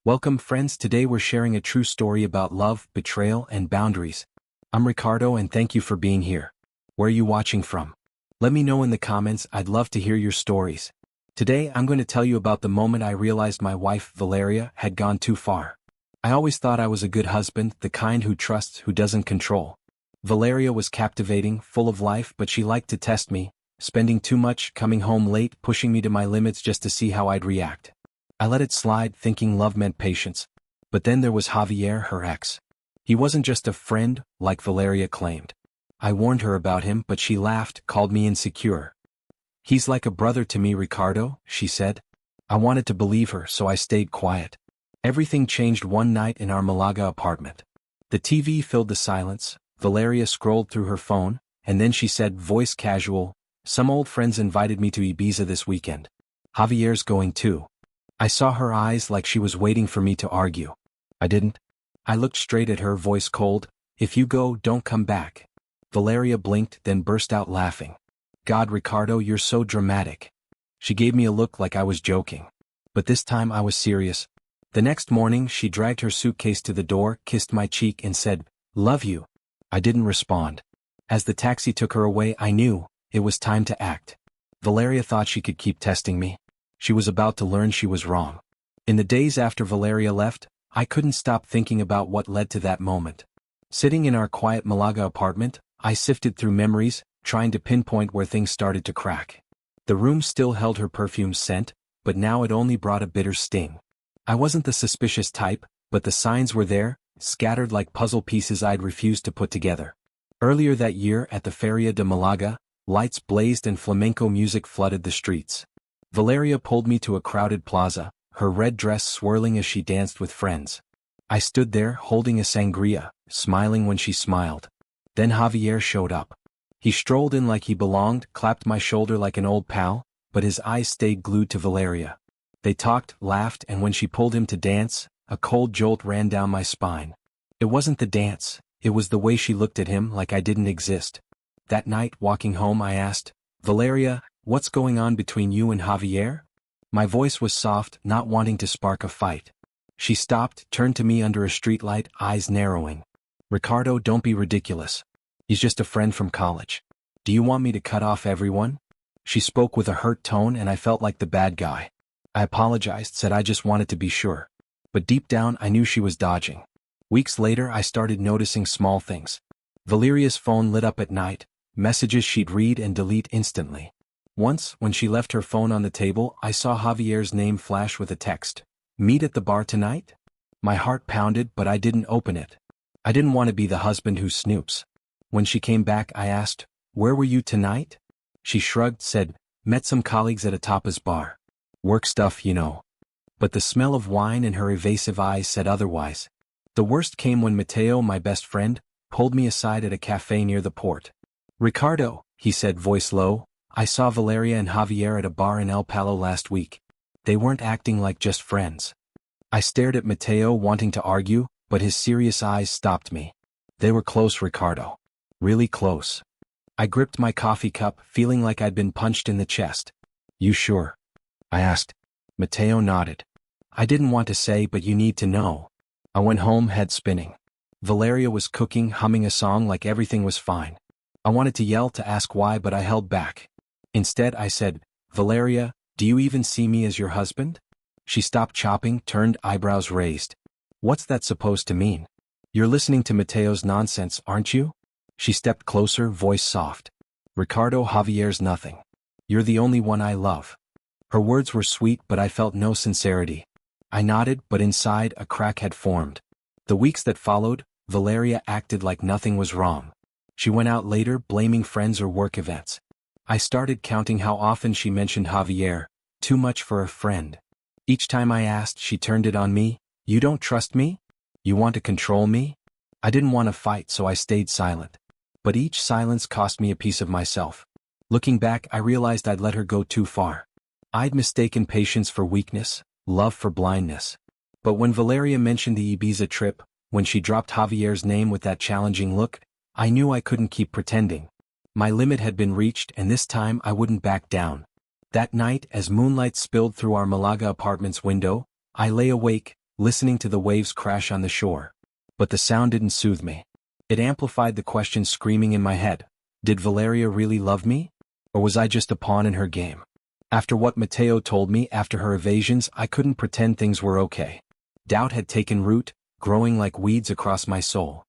Welcome friends, today we're sharing a true story about love, betrayal, and boundaries. I'm Ricardo and thank you for being here. Where are you watching from? Let me know in the comments, I'd love to hear your stories. Today I'm going to tell you about the moment I realized my wife, Valeria, had gone too far. I always thought I was a good husband, the kind who trusts, who doesn't control. Valeria was captivating, full of life, but she liked to test me, spending too much, coming home late, pushing me to my limits just to see how I'd react. I let it slide, thinking love meant patience. But then there was Javier, her ex. He wasn't just a friend, like Valeria claimed. I warned her about him, but she laughed, called me insecure. "He's like a brother to me, Ricardo," she said. I wanted to believe her, so I stayed quiet. Everything changed one night in our Málaga apartment. The TV filled the silence, Valeria scrolled through her phone, and then she said, voice casual, "Some old friends invited me to Ibiza this weekend. Javier's going too." I saw her eyes like she was waiting for me to argue. I didn't. I looked straight at her, voice cold, "If you go, don't come back." Valeria blinked, then burst out laughing. "God, Ricardo, you're so dramatic." She gave me a look like I was joking. But this time I was serious. The next morning she dragged her suitcase to the door, kissed my cheek and said, "Love you." I didn't respond. As the taxi took her away, I knew it was time to act. Valeria thought she could keep testing me. She was about to learn she was wrong. In the days after Valeria left, I couldn't stop thinking about what led to that moment. Sitting in our quiet Málaga apartment, I sifted through memories, trying to pinpoint where things started to crack. The room still held her perfume scent, but now it only brought a bitter sting. I wasn't the suspicious type, but the signs were there, scattered like puzzle pieces I'd refused to put together. Earlier that year at the Feria de Málaga, lights blazed and flamenco music flooded the streets. Valeria pulled me to a crowded plaza, her red dress swirling as she danced with friends. I stood there holding a sangria, smiling when she smiled. Then Javier showed up. He strolled in like he belonged, clapped my shoulder like an old pal, but his eyes stayed glued to Valeria. They talked, laughed, and when she pulled him to dance, a cold jolt ran down my spine. It wasn't the dance, it was the way she looked at him like I didn't exist. That night, walking home, I asked, "Valeria, what's going on between you and Javier?" My voice was soft, not wanting to spark a fight. She stopped, turned to me under a streetlight, eyes narrowing. "Ricardo, don't be ridiculous. He's just a friend from college. Do you want me to cut off everyone?" She spoke with a hurt tone and I felt like the bad guy. I apologized, said I just wanted to be sure. But deep down I knew she was dodging. Weeks later I started noticing small things. Valeria's phone lit up at night, messages she'd read and delete instantly. Once, when she left her phone on the table, I saw Javier's name flash with a text. "Meet at the bar tonight?" My heart pounded, but I didn't open it. I didn't want to be the husband who snoops. When she came back I asked, "Where were you tonight?" She shrugged, said, "Met some colleagues at a tapas bar. Work stuff, you know." But the smell of wine and her evasive eyes said otherwise. The worst came when Mateo, my best friend, pulled me aside at a cafe near the port. "Ricardo," he said, voice low, "I saw Valeria and Javier at a bar in El Palo last week. They weren't acting like just friends." I stared at Mateo, wanting to argue, but his serious eyes stopped me. "They were close, Ricardo. Really close." I gripped my coffee cup, feeling like I'd been punched in the chest. "You sure?" I asked. Mateo nodded. "I didn't want to say, but you need to know." I went home, head spinning. Valeria was cooking, humming a song like everything was fine. I wanted to yell, to ask why, but I held back. Instead I said, "Valeria, do you even see me as your husband?" She stopped chopping, turned, eyebrows raised. "What's that supposed to mean? You're listening to Mateo's nonsense, aren't you?" She stepped closer, voice soft. "Ricardo, Javier's nothing. You're the only one I love." Her words were sweet, but I felt no sincerity. I nodded, but inside a crack had formed. The weeks that followed, Valeria acted like nothing was wrong. She went out later, blaming friends or work events. I started counting how often she mentioned Javier, too much for a friend. Each time I asked, she turned it on me. "You don't trust me? You want to control me?" I didn't want to fight, so I stayed silent. But each silence cost me a piece of myself. Looking back, I realized I'd let her go too far. I'd mistaken patience for weakness, love for blindness. But when Valeria mentioned the Ibiza trip, when she dropped Javier's name with that challenging look, I knew I couldn't keep pretending. My limit had been reached, and this time I wouldn't back down. That night, as moonlight spilled through our Málaga apartment's window, I lay awake, listening to the waves crash on the shore. But the sound didn't soothe me. It amplified the question screaming in my head. Did Valeria really love me? Or was I just a pawn in her game? After what Mateo told me after her evasions, I couldn't pretend things were okay. Doubt had taken root, growing like weeds across my soul.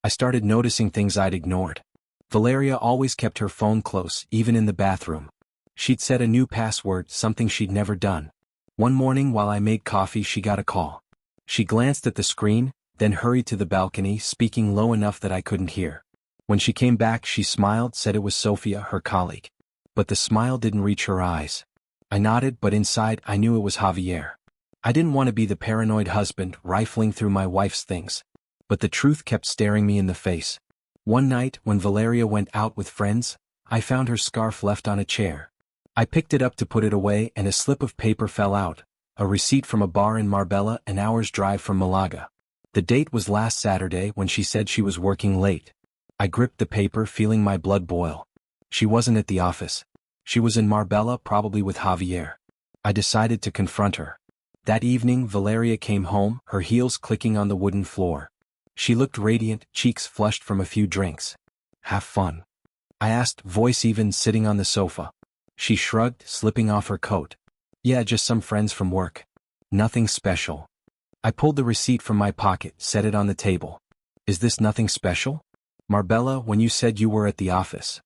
I started noticing things I'd ignored. Valeria always kept her phone close, even in the bathroom. She'd set a new password, something she'd never done. One morning while I made coffee, she got a call. She glanced at the screen, then hurried to the balcony, speaking low enough that I couldn't hear. When she came back, she smiled, said it was Sophia, her colleague. But the smile didn't reach her eyes. I nodded, but inside I knew it was Javier. I didn't want to be the paranoid husband rifling through my wife's things. But the truth kept staring me in the face. One night, when Valeria went out with friends, I found her scarf left on a chair. I picked it up to put it away and a slip of paper fell out, a receipt from a bar in Marbella, an hour's drive from Málaga. The date was last Saturday when she said she was working late. I gripped the paper, feeling my blood boil. She wasn't at the office. She was in Marbella, probably with Javier. I decided to confront her. That evening Valeria came home, her heels clicking on the wooden floor. She looked radiant, cheeks flushed from a few drinks. Have fun? I asked, voice even, sitting on the sofa. She shrugged, slipping off her coat. Yeah, just some friends from work. Nothing special. I pulled the receipt from my pocket, set it on the table. Is this nothing special? Marbella, when you said you were at the office.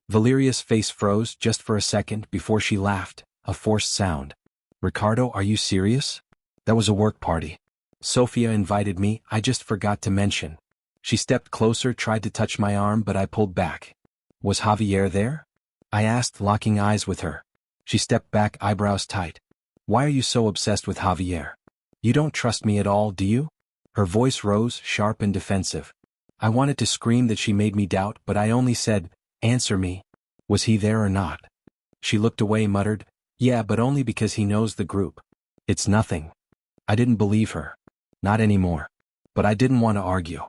Valeria's face froze just for a second before she laughed, a forced sound. Ricardo, are you serious? That was a work party. Sophia invited me, I just forgot to mention. She stepped closer, tried to touch my arm, but I pulled back. Was Javier there? I asked, locking eyes with her. She stepped back, eyebrows tight. Why are you so obsessed with Javier? You don't trust me at all, do you? Her voice rose, sharp and defensive. I wanted to scream that she made me doubt, but I only said, answer me. Was he there or not? She looked away, muttered, yeah, but only because he knows the group. It's nothing. I didn't believe her. Not anymore. But I didn't want to argue.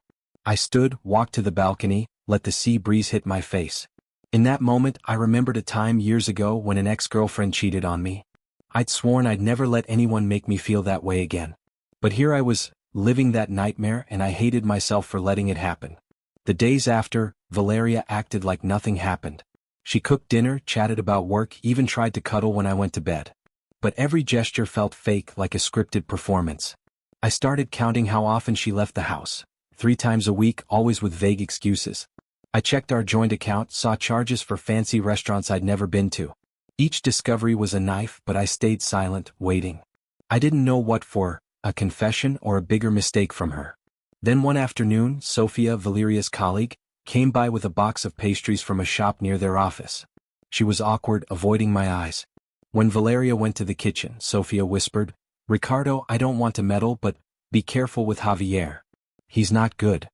I stood, walked to the balcony, let the sea breeze hit my face. In that moment, I remembered a time years ago when an ex-girlfriend cheated on me. I'd sworn I'd never let anyone make me feel that way again. But here I was, living that nightmare, and I hated myself for letting it happen. The days after, Valeria acted like nothing happened. She cooked dinner, chatted about work, even tried to cuddle when I went to bed. But every gesture felt fake, like a scripted performance. I started counting how often she left the house. 3 times a week, always with vague excuses. I checked our joint account, saw charges for fancy restaurants I'd never been to. Each discovery was a knife, but I stayed silent, waiting. I didn't know what for, a confession or a bigger mistake from her. Then one afternoon, Sophia, Valeria's colleague, came by with a box of pastries from a shop near their office. She was awkward, avoiding my eyes. When Valeria went to the kitchen, Sophia whispered, Ricardo, I don't want to meddle, but be careful with Javier. He's not good.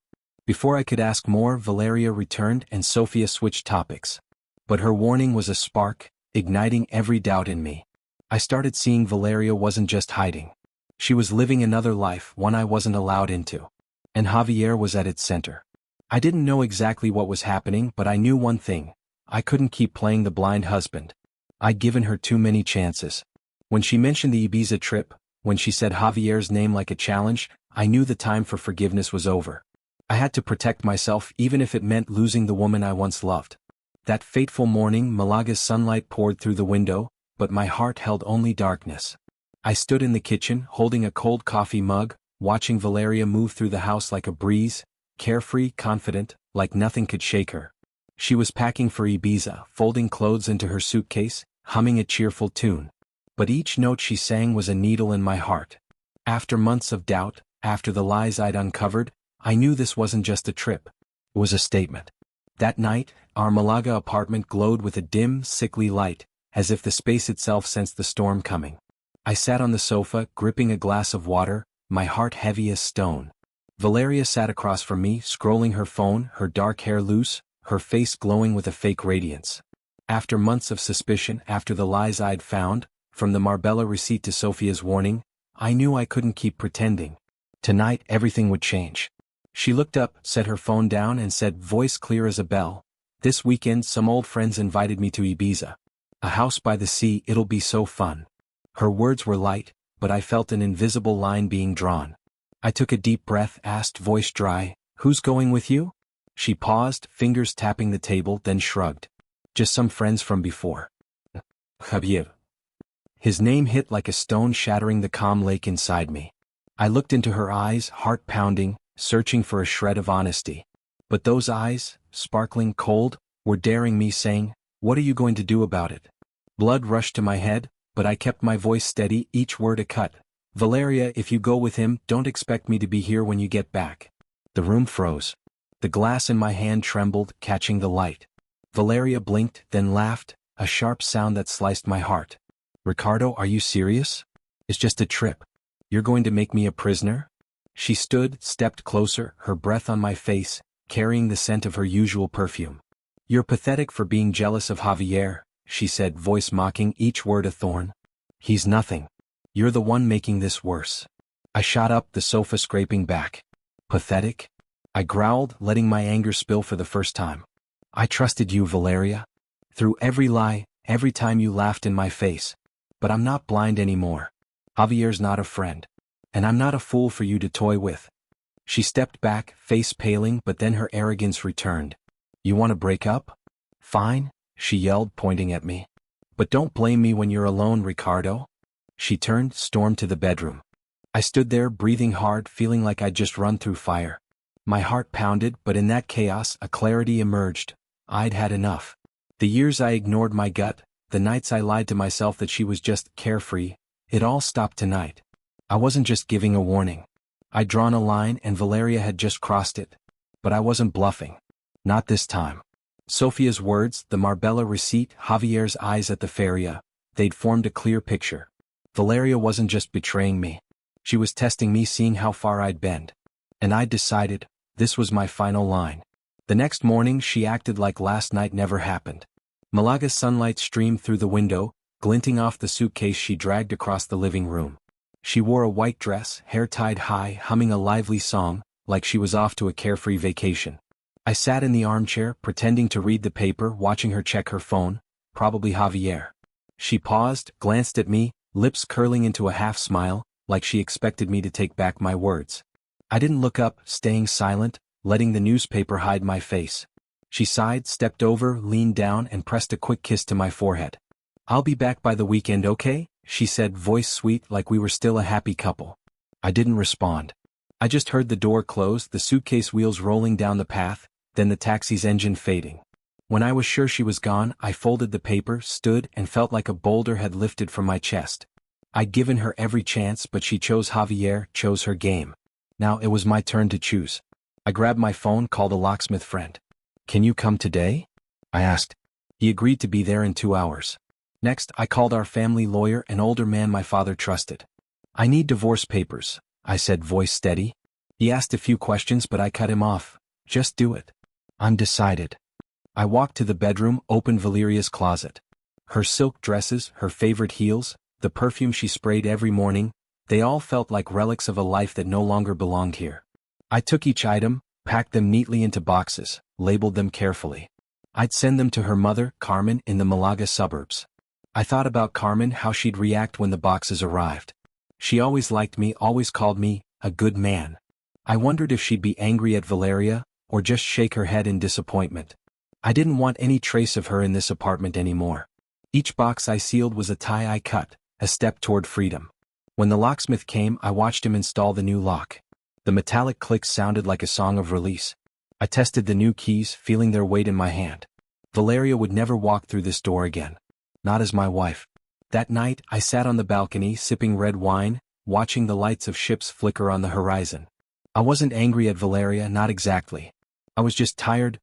Before I could ask more, Valeria returned and Sophia switched topics. But her warning was a spark, igniting every doubt in me. I started seeing Valeria wasn't just hiding. She was living another life, one I wasn't allowed into. And Javier was at its center. I didn't know exactly what was happening, but I knew one thing. I couldn't keep playing the blind husband. I'd given her too many chances. When she mentioned the Ibiza trip, when she said Javier's name like a challenge, I knew the time for forgiveness was over. I had to protect myself, even if it meant losing the woman I once loved. That fateful morning, Malaga's sunlight poured through the window, but my heart held only darkness. I stood in the kitchen, holding a cold coffee mug, watching Valeria move through the house like a breeze, carefree, confident, like nothing could shake her. She was packing for Ibiza, folding clothes into her suitcase, humming a cheerful tune. But each note she sang was a needle in my heart. After months of doubt, after the lies I'd uncovered, I knew this wasn't just a trip. It was a statement. That night, our Málaga apartment glowed with a dim, sickly light, as if the space itself sensed the storm coming. I sat on the sofa, gripping a glass of water, my heart heavy as stone. Valeria sat across from me, scrolling her phone, her dark hair loose, her face glowing with a fake radiance. After months of suspicion, after the lies I'd found, from the Marbella receipt to Sophia's warning, I knew I couldn't keep pretending. Tonight, everything would change. She looked up, set her phone down and said, voice clear as a bell, this weekend some old friends invited me to Ibiza. A house by the sea, it'll be so fun. Her words were light, but I felt an invisible line being drawn. I took a deep breath, asked, voice dry, "Who's going with you?" She paused, fingers tapping the table, then shrugged. "Just some friends from before." Javier. His name hit like a stone, shattering the calm lake inside me. I looked into her eyes, heart pounding, searching for a shred of honesty. But those eyes, sparkling cold, were daring me, saying, "What are you going to do about it?" Blood rushed to my head, but I kept my voice steady, each word a cut. "Valeria, if you go with him, don't expect me to be here when you get back." The room froze. The glass in my hand trembled, catching the light. Valeria blinked, then laughed, a sharp sound that sliced my heart. "Ricardo, are you serious? It's just a trip. You're going to make me a prisoner?" She stood, stepped closer, her breath on my face, carrying the scent of her usual perfume. "You're pathetic for being jealous of Javier," she said, voice mocking, each word a thorn. "He's nothing. You're the one making this worse." I shot up, the sofa scraping back. "Pathetic?" I growled, letting my anger spill for the first time. "I trusted you, Valeria. Through every lie, every time you laughed in my face. But I'm not blind anymore. Javier's not a friend. And I'm not a fool for you to toy with." She stepped back, face paling, but then her arrogance returned. "You want to break up? Fine," she yelled, pointing at me. "But don't blame me when you're alone, Ricardo." She turned, stormed to the bedroom. I stood there, breathing hard, feeling like I'd just run through fire. My heart pounded, but in that chaos, a clarity emerged. I'd had enough. The years I ignored my gut, the nights I lied to myself that she was just carefree, it all stopped tonight. I wasn't just giving a warning. I'd drawn a line and Valeria had just crossed it. But I wasn't bluffing. Not this time. Sophia's words, the Marbella receipt, Javier's eyes at the feria, they'd formed a clear picture. Valeria wasn't just betraying me. She was testing me, seeing how far I'd bend. And I'd decided, this was my final line. The next morning she acted like last night never happened. Malaga's sunlight streamed through the window, glinting off the suitcase she dragged across the living room. She wore a white dress, hair tied high, humming a lively song, like she was off to a carefree vacation. I sat in the armchair, pretending to read the paper, watching her check her phone, probably Javier. She paused, glanced at me, lips curling into a half-smile, like she expected me to take back my words. I didn't look up, staying silent, letting the newspaper hide my face. She sighed, stepped over, leaned down, and pressed a quick kiss to my forehead. "I'll be back by the weekend, okay?" she said, voice sweet, like we were still a happy couple. I didn't respond. I just heard the door close, the suitcase wheels rolling down the path, then the taxi's engine fading. When I was sure she was gone, I folded the paper, stood, and felt like a boulder had lifted from my chest. I'd given her every chance, but she chose Javier, chose her game. Now it was my turn to choose. I grabbed my phone, called a locksmith friend. "Can you come today?" I asked. He agreed to be there in 2 hours. Next, I called our family lawyer, an older man my father trusted. "I need divorce papers," I said, voice steady. He asked a few questions, but I cut him off. "Just do it." "I'm decided." I walked to the bedroom, opened Valeria's closet. Her silk dresses, her favorite heels, the perfume she sprayed every morning, they all felt like relics of a life that no longer belonged here. I took each item, packed them neatly into boxes, labeled them carefully. I'd send them to her mother, Carmen, in the Málaga suburbs. I thought about Carmen, how she'd react when the boxes arrived. She always liked me, always called me a good man. I wondered if she'd be angry at Valeria, or just shake her head in disappointment. I didn't want any trace of her in this apartment anymore. Each box I sealed was a tie I cut, a step toward freedom. When the locksmith came, I watched him install the new lock. The metallic click sounded like a song of release. I tested the new keys, feeling their weight in my hand. Valeria would never walk through this door again. Not as my wife. That night, I sat on the balcony, sipping red wine, watching the lights of ships flicker on the horizon. I wasn't angry at Valeria, not exactly. I was just tired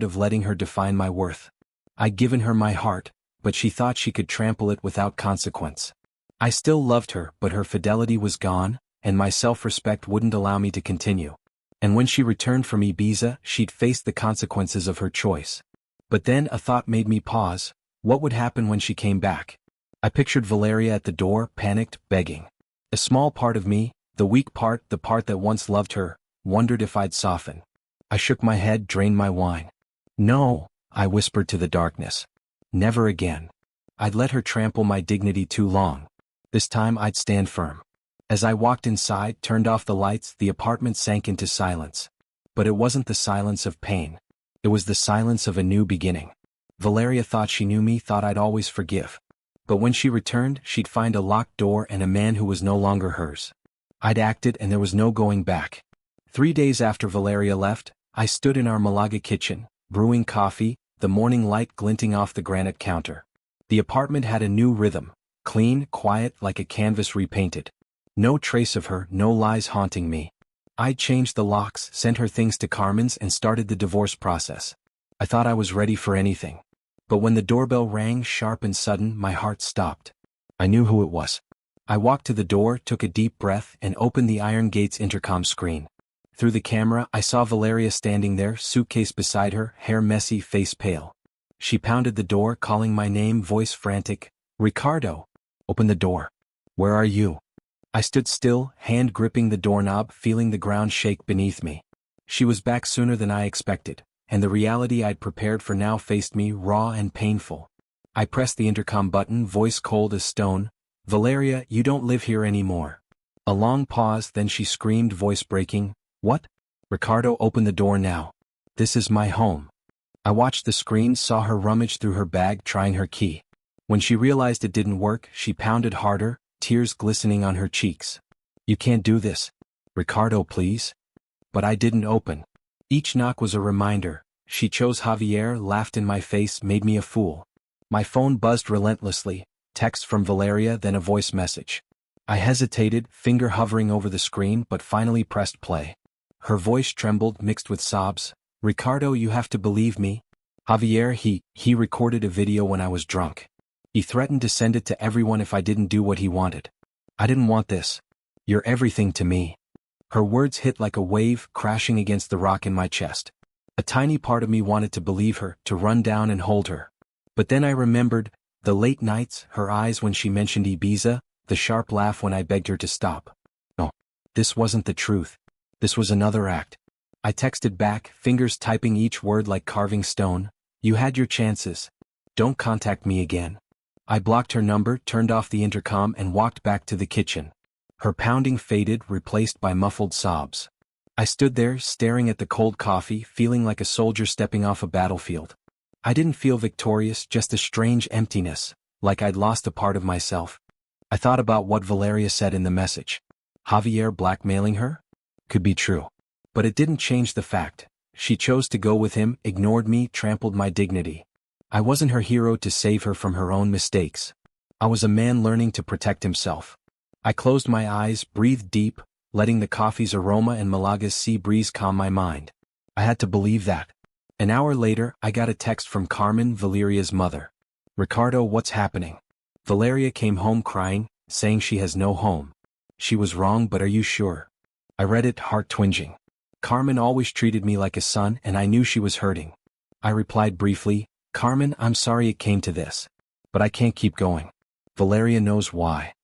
of letting her define my worth. I'd given her my heart, but she thought she could trample it without consequence. I still loved her, but her fidelity was gone, and my self-respect wouldn't allow me to continue. And when she returned from Ibiza, she'd face the consequences of her choice. But then a thought made me pause. What would happen when she came back? I pictured Valeria at the door, panicked, begging. A small part of me, the weak part, the part that once loved her, wondered if I'd soften. I shook my head, drained my wine. "No," I whispered to the darkness. "Never again. I'd let her trample my dignity too long." This time I'd stand firm. As I walked inside, turned off the lights, the apartment sank into silence. But it wasn't the silence of pain. It was the silence of a new beginning. Valeria thought she knew me, thought I'd always forgive. But when she returned, she'd find a locked door and a man who was no longer hers. I'd acted and there was no going back. 3 days after Valeria left, I stood in our Málaga kitchen, brewing coffee, the morning light glinting off the granite counter. The apartment had a new rhythm, clean, quiet, like a canvas repainted. No trace of her, no lies haunting me. I'd changed the locks, sent her things to Carmen's and started the divorce process. I thought I was ready for anything. But when the doorbell rang sharp and sudden, my heart stopped. I knew who it was. I walked to the door, took a deep breath, and opened the iron gate's intercom screen. Through the camera, I saw Valeria standing there, suitcase beside her, hair messy, face pale. She pounded the door, calling my name, voice frantic. "Ricardo! Open the door. Where are you?" I stood still, hand gripping the doorknob, feeling the ground shake beneath me. She was back sooner than I expected, and the reality I'd prepared for now faced me, raw and painful. I pressed the intercom button, voice cold as stone. "Valeria, you don't live here anymore." A long pause, then she screamed, voice breaking. "What?" "Ricardo, open the door now. This is my home." I watched the screen, saw her rummage through her bag, trying her key. When she realized it didn't work, she pounded harder, tears glistening on her cheeks. "You can't do this. Ricardo, please." But I didn't open. Each knock was a reminder. She chose Javier, laughed in my face, made me a fool. My phone buzzed relentlessly, text from Valeria, then a voice message. I hesitated, finger hovering over the screen, but finally pressed play. Her voice trembled, mixed with sobs. "Ricardo, you have to believe me. Javier, he recorded a video when I was drunk. He threatened to send it to everyone if I didn't do what he wanted. I didn't want this. You're everything to me." Her words hit like a wave, crashing against the rock in my chest. A tiny part of me wanted to believe her, to run down and hold her. But then I remembered the late nights, her eyes when she mentioned Ibiza, the sharp laugh when I begged her to stop. No, this wasn't the truth. This was another act. I texted back, fingers typing each word like carving stone. "You had your chances. Don't contact me again." I blocked her number, turned off the intercom, and walked back to the kitchen. Her pounding faded, replaced by muffled sobs. I stood there, staring at the cold coffee, feeling like a soldier stepping off a battlefield. I didn't feel victorious, just a strange emptiness, like I'd lost a part of myself. I thought about what Valeria said in the message. Javier blackmailing her? Could be true. But it didn't change the fact. She chose to go with him, ignored me, trampled my dignity. I wasn't her hero to save her from her own mistakes. I was a man learning to protect himself. I closed my eyes, breathed deep, letting the coffee's aroma and Malaga's sea breeze calm my mind. I had to believe that. An hour later, I got a text from Carmen, Valeria's mother. "Ricardo, what's happening?" Valeria came home crying, saying she has no home. She was wrong, but are you sure? I read it, heart twinging. Carmen always treated me like a son, and I knew she was hurting. I replied briefly, "Carmen, I'm sorry it came to this. But I can't keep going. Valeria knows why."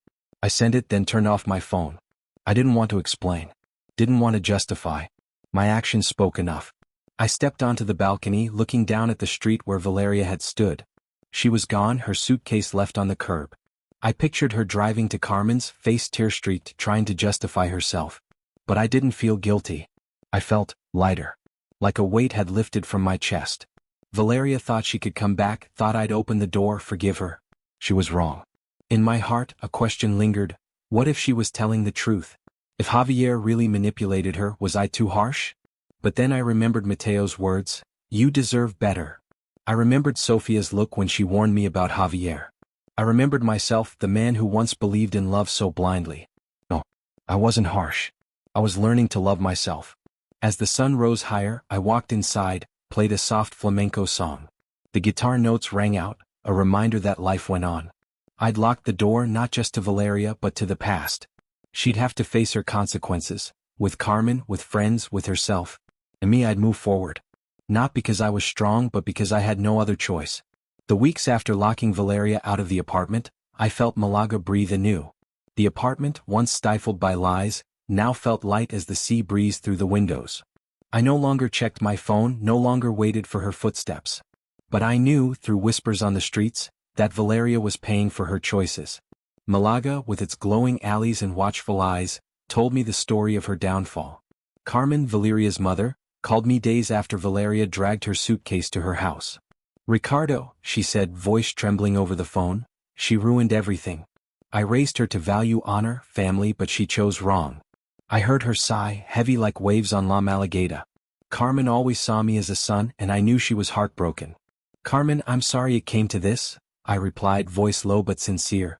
I sent it, then turned off my phone. I didn't want to explain. Didn't want to justify. My actions spoke enough. I stepped onto the balcony, looking down at the street where Valeria had stood. She was gone, her suitcase left on the curb. I pictured her driving to Carmen's, face tear-streaked, trying to justify herself. But I didn't feel guilty. I felt lighter. Like a weight had lifted from my chest. Valeria thought she could come back, thought I'd open the door, forgive her. She was wrong. In my heart, a question lingered. What if she was telling the truth? If Javier really manipulated her, was I too harsh? But then I remembered Mateo's words, "You deserve better." I remembered Sophia's look when she warned me about Javier. I remembered myself, the man who once believed in love so blindly. No, I wasn't harsh. I was learning to love myself. As the sun rose higher, I walked inside, played a soft flamenco song. The guitar notes rang out, a reminder that life went on. I'd locked the door not just to Valeria but to the past. She'd have to face her consequences, with Carmen, with friends, with herself. And me, I'd move forward. Not because I was strong but because I had no other choice. The weeks after locking Valeria out of the apartment, I felt Málaga breathe anew. The apartment, once stifled by lies, now felt light as the sea breezed through the windows. I no longer checked my phone, no longer waited for her footsteps. But I knew, through whispers on the streets, that Valeria was paying for her choices. Málaga, with its glowing alleys and watchful eyes, told me the story of her downfall. Carmen, Valeria's mother, called me days after Valeria dragged her suitcase to her house. "Ricardo," she said, voice trembling over the phone, "she ruined everything. I raised her to value honor, family, but she chose wrong." I heard her sigh, heavy like waves on La Malagata. Carmen always saw me as a son, and I knew she was heartbroken. "Carmen, I'm sorry it came to this," I replied, voice low but sincere.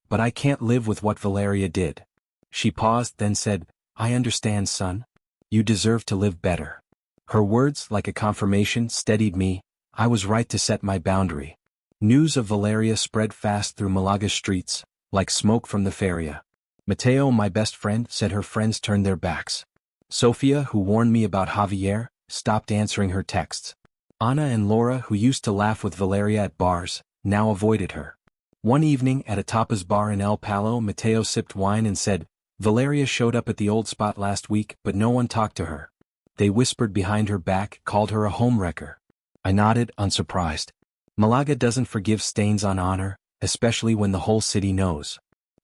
"But I can't live with what Valeria did." She paused, then said, "I understand, son. You deserve to live better." Her words, like a confirmation, steadied me. I was right to set my boundary. News of Valeria spread fast through Malaga's streets, like smoke from the feria. Mateo, my best friend, said her friends turned their backs. Sofia, who warned me about Javier, stopped answering her texts. Ana and Laura, who used to laugh with Valeria at bars, now avoided her. One evening at a tapas bar in El Palo, Mateo sipped wine and said, "Valeria showed up at the old spot last week, but no one talked to her. They whispered behind her back, called her a homewrecker." I nodded, unsurprised. Malaga doesn't forgive stains on honor, especially when the whole city knows.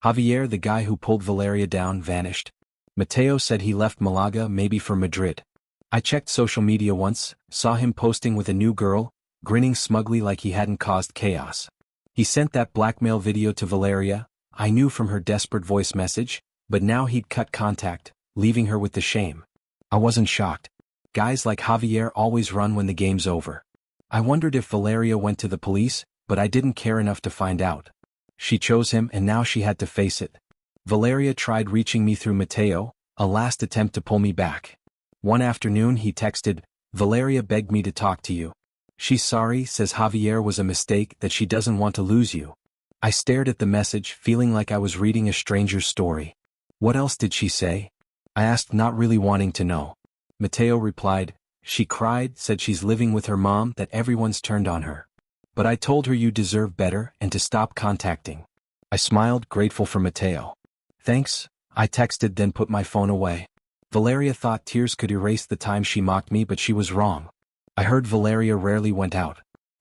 Javier, the guy who pulled Valeria down, vanished. Mateo said he left Malaga, maybe for Madrid. I checked social media once, saw him posting with a new girl, grinning smugly like he hadn't caused chaos. He sent that blackmail video to Valeria, I knew from her desperate voice message, but now he'd cut contact, leaving her with the shame. I wasn't shocked. Guys like Javier always run when the game's over. I wondered if Valeria went to the police, but I didn't care enough to find out. She chose him, and now she had to face it. Valeria tried reaching me through Mateo, a last attempt to pull me back. One afternoon he texted, "Valeria begged me to talk to you. She's sorry, says Javier was a mistake, that she doesn't want to lose you." I stared at the message, feeling like I was reading a stranger's story. "What else did she say?" I asked, not really wanting to know. Mateo replied, "She cried, said she's living with her mom, that everyone's turned on her. But I told her you deserve better and to stop contacting." I smiled, grateful for Mateo. "Thanks," I texted, then put my phone away. Valeria thought tears could erase the time she mocked me, but she was wrong. I heard Valeria rarely went out.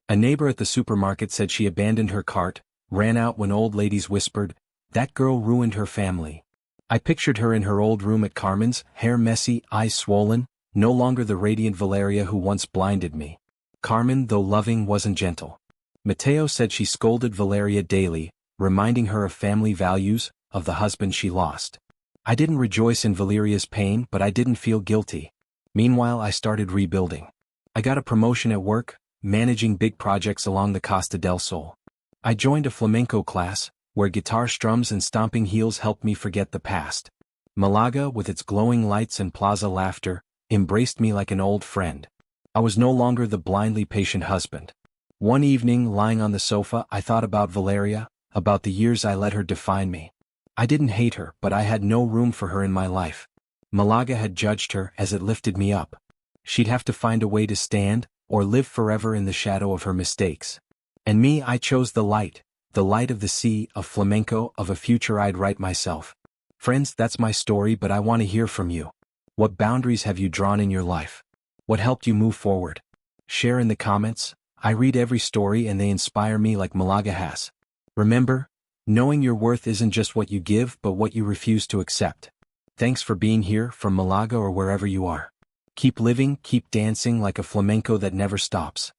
A neighbor at the supermarket said she abandoned her cart, ran out when old ladies whispered, "That girl ruined her family." I pictured her in her old room at Carmen's, hair messy, eyes swollen, no longer the radiant Valeria who once blinded me. Carmen, though loving, wasn't gentle. Mateo said she scolded Valeria daily, reminding her of family values, of the husband she lost. I didn't rejoice in Valeria's pain, but I didn't feel guilty. Meanwhile, I started rebuilding. I got a promotion at work, managing big projects along the Costa del Sol. I joined a flamenco class, where guitar strums and stomping heels helped me forget the past. Malaga, with its glowing lights and plaza laughter, embraced me like an old friend. I was no longer the blindly patient husband. One evening, lying on the sofa, I thought about Valeria, about the years I let her define me. I didn't hate her, but I had no room for her in my life. Malaga had judged her as it lifted me up. She'd have to find a way to stand, or live forever in the shadow of her mistakes. And me, I chose the light of the sea, of flamenco, of a future I'd write myself. Friends, that's my story, but I want to hear from you. What boundaries have you drawn in your life? What helped you move forward? Share in the comments. I read every story and they inspire me like Malaga has. Remember, knowing your worth isn't just what you give, but what you refuse to accept. Thanks for being here, from Malaga or wherever you are. Keep living, keep dancing like a flamenco that never stops.